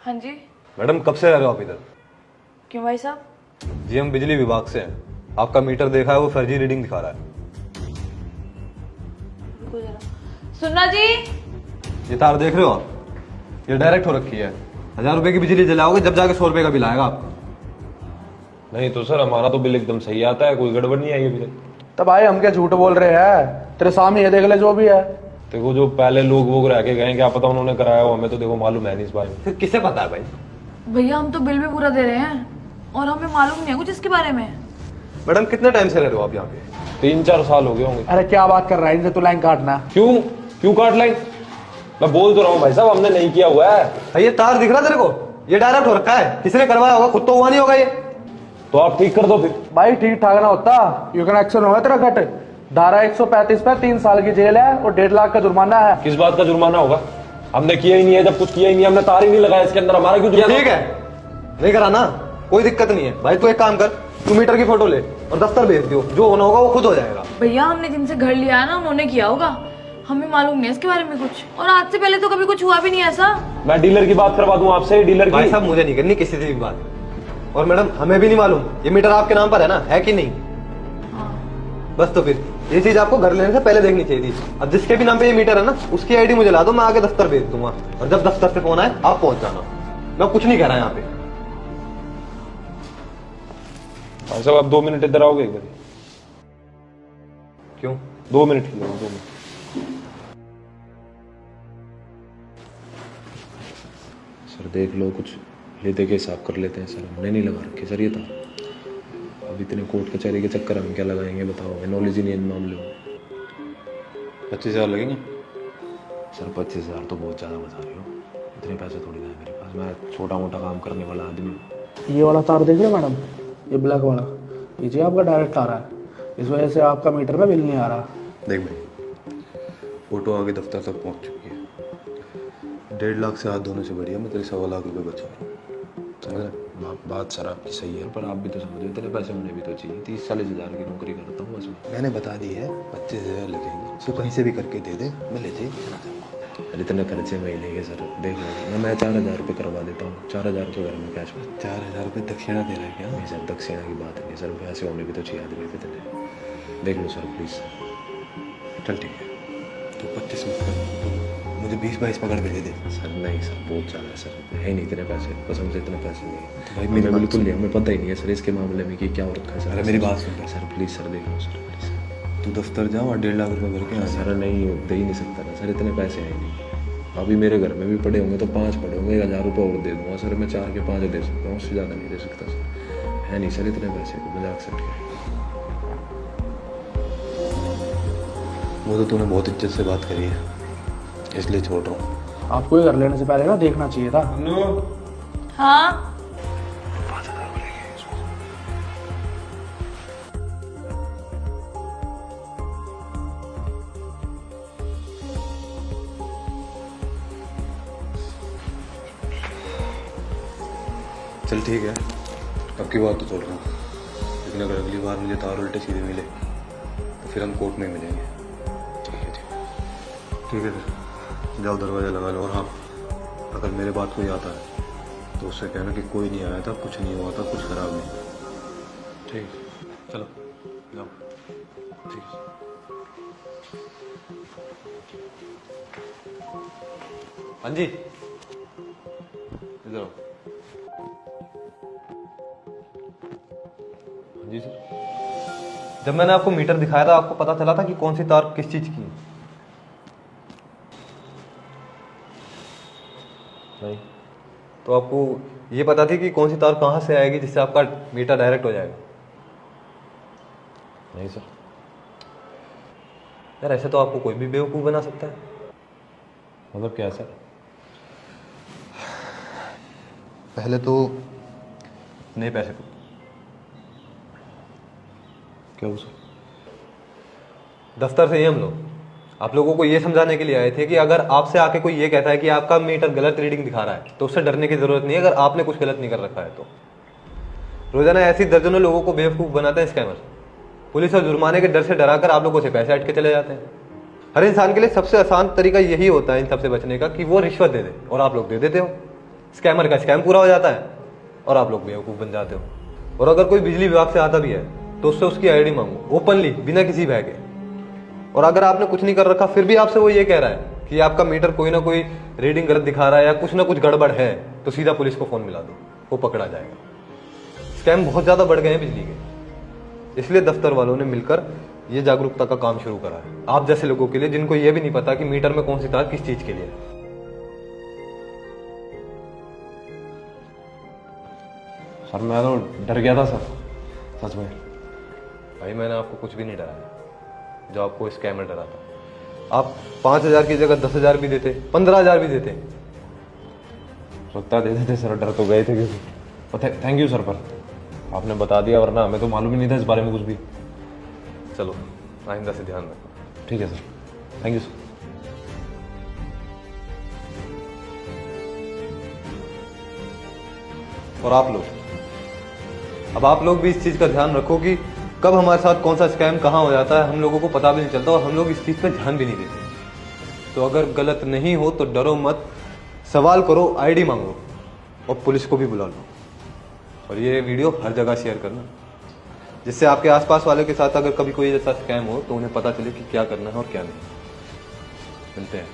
हाँ जी। मैडम कब से रह रहे हो आप इधर? क्यों भाई साहब? जी हम बिजली विभाग से हैं। आपका मीटर देखा है, वो फर्जी रीडिंग दिखा रहा है। रुको जरा। सुनना जी। ये तार देख रहे हो आप? ये डायरेक्ट हो रखी है। 1000 रुपए की बिजली जलाओगे जब जाके 100 रुपए का बिल आएगा आपका। नहीं तो सर हमारा तो बिल एकदम सही आता है, कोई गड़बड़ नहीं आई अभी तक। तो भाई हम क्या झूठ बोल रहे हैं? तेरे सामने ये देख ले जो भी है। देखो जो पहले लोग वो रह के गए, क्या पता उन्होंने कराया हो, हमें तो देखो मालूम है नहीं इस बारे में। फिर किसे पता है भाई? भैया हम तो बिल भी पूरा दे रहे हैं और हमें मालूम नहीं है कुछ इसके बारे में। मैडम कितने टाइम से रह रहे हो आप यहाँ पे? 3-4 साल हो गए होंगे। अरे क्या बात कर रहा है, इनसे तू लाइन काटना। क्यों क्यों काट लाई? मैं बोल तो रहा हूँ भाई साहब, हमने नहीं किया हुआ है। ये तार दिख रहा तेरे को? ये डायरेक्ट हो रखा है। किसने करवाया होगा? खुद तो हुआ नहीं होगा ये। तो आप ठीक कर दो फिर। भाई ठीक ठाक ना होता, यू कनेक्शन होगा तेरा कट। धारा 135 पे 3 साल की जेल है और 1.5 लाख का जुर्माना है। किस बात का जुर्माना होगा? हमने किया ही नहीं है, जब कुछ किया ही नहीं, हमने तार ही नहीं लगाया इसके अंदर, हमारा क्यों जुर्माना? ठीक है, नहीं करा ना, कोई दिक्कत नहीं है। भाई तू एक काम कर, तू मीटर की फोटो ले और दफ्तर भेज दियो, जो होना होगा वो खुद हो जाएगा। भैया हमने जिनसे घर लिया है ना उन्होंने किया होगा, हमें मालूम नहीं है इसके बारे में कुछ। और आज से पहले तो कभी कुछ हुआ भी नहीं ऐसा। मैं डीलर की बात करवा दूं आपसे, डीलर भाई की। साहब मुझे नहीं करनी किसी से भी बात। और मैडम हमें भी नहीं मालूम ये मीटर आपके नाम पर है ना, है कि नहीं? बस तो फिर ये चीज आपको घर लेने से पहले देखनी चाहिए थी। अब जिसके भी नाम पे ये मीटर है ना, उसकी आईडी मुझे ला दो, मैं आगे दफ्तर भेज दूंगा। और जब दफ्तर से फोन आए आप पहुंच जाना। मैं कुछ नहीं कह रहा यहाँ पे। भाई साहब आप 2 मिनट इधर आओगे एक बार? क्यों? 2 मिनट के लिए, 2 मिनट। सर देख लो, कुछ ले दे के हिसाब कर लेते हैं सर। हमने नहीं लगा रखे सर ये था। अब इतने कोर्ट कचहरी के चक्कर हम क्या लगाएंगे बताओ, हमें नॉलेज ही नहीं है इन मामले में। 25,000 लगेंगे? सर 25,000 तो बहुत ज़्यादा बता रहे हो, इतने पैसे थोड़ी ना है मेरे पास। मैं छोटा मोटा काम करने वाला आदमी हूँ। ये वाला तार देख लो मैडम, ये ब्लैक वाला, ये जी आपका डायरेक्ट आ रहा है। इस वजह से आपका मीटर में बिल नहीं आ रहा। देख भाई, फोटो आगे दफ्तर तक पहुंच चुकी है। 1.5 लाख से हाथ धोने से बढ़िया मैं तेरे 1.25 लाख रुपए बचा रहा हूँ। बात सर आपकी सही है, पर आप भी तो समझो इतने पैसे होने भी तो चाहिए। 30-40 हज़ार की नौकरी करता हूँ बस मैं। मैंने बता दी है 25,000 लगेंगे, उसको कहीं से भी करके दे दे, मैं ले जाइए चला जाऊँगा। अरे इतने खर्चे में ही लेंगे सर, देख लो मैं 4,000 रुपये करवा देता हूँ। 4,000 रुपये घर में कैश में। 4,000 रुपये दक्षिणा दे रहा है क्या? नहीं सर, दक्षिणा की बात नहीं सर, पैसे होने भी तो चाहिए आदमी पे इतने। देख लो सर प्लीज़। चल ठीक है, तो 25 मत कर, मुझे 20-22 पकड़ के दे दे। सर नहीं सर, बहुत ज़्यादा है सर, है नहीं इतने पैसे, कसम से इतने पैसे नहीं है। तो भाई मेरे मेरी बात बिल्कुल सुन। नहीं, हमें पता ही नहीं है सर इसके मामले में कि क्या हो रखा है सर। अरे मेरी बात सुन सर प्लीज़ सर, देख लो सर प्लीज़। तू दफ्तर जा और 1.5 लाख रुपए भर के आ जा। सर नहीं दे ही नहीं सकता ना सर, इतने पैसे हैं नहीं। अभी मेरे घर में भी पड़े होंगे तो 5 पड़े होंगे, 1,000 रुपये और दे दूंगा सर। मैं 4 के 5 दे सकता हूँ, उससे ज़्यादा नहीं दे सकता सर। है नहीं सर इतने पैसे, मजाक से क्या। वो तो तूने बहुत इज्जत से बात करी है, इसलिए छोड़ रहा हूँ। आपको ये घर लेने से पहले ना देखना चाहिए था। हाँ चल ठीक है, अब की बात तो छोड़ रहा हूँ, लेकिन अगर अगली बार मुझे तार उल्टे सीधे मिले तो फिर हम कोर्ट में मिलेंगे। ठीक है फिर जाओ दरवाज़ा लगा लो। और हाँ, अगर मेरे बात कोई आता है तो उससे कहना कि कोई नहीं आया था, कुछ नहीं हुआ था, कुछ खराब नहीं। ठीक, चलो जाओ। ठीक है। हाँ जी, इधर आओ। जी सर, जब मैंने आपको मीटर दिखाया था आपको पता चला था कि कौन सी तार किस चीज की है? नहीं, तो आपको ये पता थी कि कौन सी तार कहाँ से आएगी जिससे आपका मीटर डायरेक्ट हो जाएगा? नहीं सर। यार ऐसे तो आपको कोई भी बेवकूफ़ बना सकता है। मतलब क्या सर? पहले तो नए पैसे को क्या हो सर? दफ्तर से ही हम लोग आप लोगों को ये समझाने के लिए आए थे कि अगर आपसे आके कोई ये कहता है कि आपका मीटर गलत रीडिंग दिखा रहा है तो उससे डरने की जरूरत नहीं है, अगर आपने कुछ गलत नहीं कर रखा है तो। रोजाना ऐसी दर्जनों लोगों को बेवकूफ़ बनाते हैं स्कैमर। पुलिस और जुर्माने के डर से डराकर आप लोगों से पैसे हट के चले जाते हैं। हर इंसान के लिए सबसे आसान तरीका यही होता है इन सबसे बचने का कि वो रिश्वत दे दे, और आप लोग दे देते हो। स्कैमर का स्कैम पूरा हो जाता है और आप लोग बेवकूफ़ बन जाते हो। और अगर कोई बिजली विभाग से आता भी है तो उससे उसकी आईडी मांगो ओपनली, बिना किसी भय के। और अगर आपने कुछ नहीं कर रखा फिर भी आपसे वो ये कह रहा है कि आपका मीटर कोई ना कोई रीडिंग गलत दिखा रहा है या कुछ ना कुछ गड़बड़ है, तो सीधा पुलिस को फोन मिला दो, वो पकड़ा जाएगा। स्कैम बहुत ज्यादा बढ़ गए हैं बिजली के, इसलिए दफ्तर वालों ने मिलकर ये जागरूकता का काम शुरू करा है आप जैसे लोगों के लिए जिनको ये भी नहीं पता कि मीटर में कौन सी तार किस चीज के लिए है। सर मैं तो डर गया था सर, सच में। भाई मैंने आपको कुछ भी नहीं डराया जो आपको स्कैमर डरा था। आप 5,000 की जगह 10,000 भी देते, 15,000 भी देते, सकता देते थे सर, डर तो गए थे क्योंकि। और थैंक यू सर, पर आपने बता दिया, वरना हमें तो मालूम ही नहीं था इस बारे में कुछ भी। चलो आइंदा से ध्यान रखो। ठीक है सर, थैंक यू सर। और आप लोग, अब आप लोग भी इस चीज का ध्यान रखो कि कब हमारे साथ कौन सा स्कैम कहाँ हो जाता है हम लोगों को पता भी नहीं चलता और हम लोग इस चीज पे ध्यान भी नहीं देते। तो अगर गलत नहीं हो तो डरो मत, सवाल करो, आईडी मांगो और पुलिस को भी बुला लो। और ये वीडियो हर जगह शेयर करना, जिससे आपके आसपास वाले के साथ अगर कभी कोई ऐसा स्कैम हो तो उन्हें पता चले कि क्या करना है और क्या नहीं। मिलते हैं।